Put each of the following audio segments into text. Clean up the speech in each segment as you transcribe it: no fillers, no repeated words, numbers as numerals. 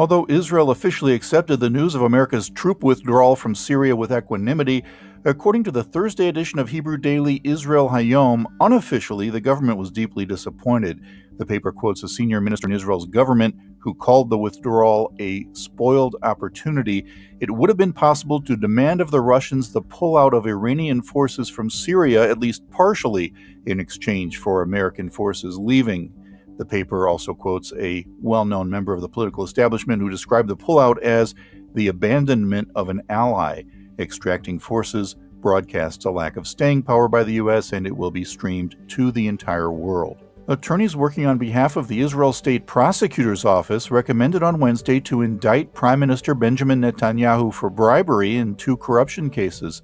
Although Israel officially accepted the news of America's troop withdrawal from Syria with equanimity, according to the Thursday edition of Hebrew Daily Israel Hayom, unofficially the government was deeply disappointed. The paper quotes a senior minister in Israel's government who called the withdrawal a spoiled opportunity. It would have been possible to demand of the Russians the pullout of Iranian forces from Syria, at least partially, in exchange for American forces leaving. The paper also quotes a well-known member of the political establishment who described the pullout as the abandonment of an ally. Extracting forces broadcasts a lack of staying power by the U.S., and it will be streamed to the entire world. Attorneys working on behalf of the Israel State Prosecutor's Office recommended on Wednesday to indict Prime Minister Benjamin Netanyahu for bribery in 2 corruption cases.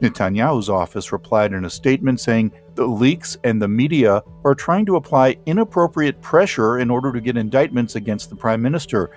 Netanyahu's office replied in a statement saying the leaks and the media are trying to apply inappropriate pressure in order to get indictments against the Prime Minister.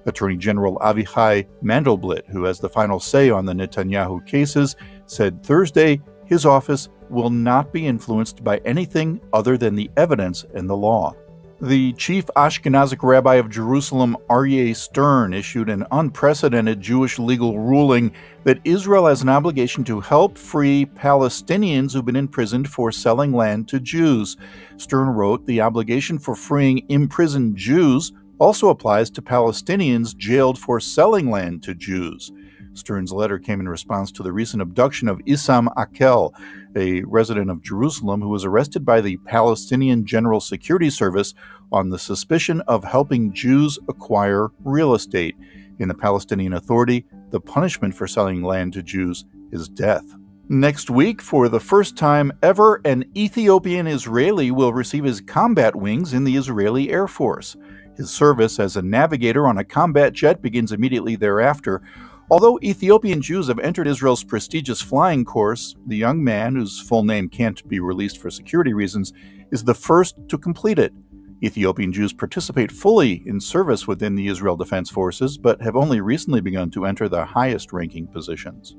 Attorney General Avichai Mandelblit, who has the final say on the Netanyahu cases, said Thursday his office will not be influenced by anything other than the evidence and the law. The chief Ashkenazic rabbi of Jerusalem, Aryeh Stern, issued an unprecedented Jewish legal ruling that Israel has an obligation to help free Palestinians who've been imprisoned for selling land to Jews. Stern wrote, the obligation for freeing imprisoned Jews also applies to Palestinians jailed for selling land to Jews. Stern's letter came in response to the recent abduction of Issam Akel, a resident of Jerusalem who was arrested by the Palestinian General Security Service on the suspicion of helping Jews acquire real estate. In the Palestinian Authority, the punishment for selling land to Jews is death. Next week, for the first time ever, an Ethiopian Israeli will receive his combat wings in the Israeli Air Force. His service as a navigator on a combat jet begins immediately thereafter. Although Ethiopian Jews have entered Israel's prestigious flying course, the young man, whose full name can't be released for security reasons, is the first to complete it. Ethiopian Jews participate fully in service within the Israel Defense Forces, but have only recently begun to enter the highest-ranking positions.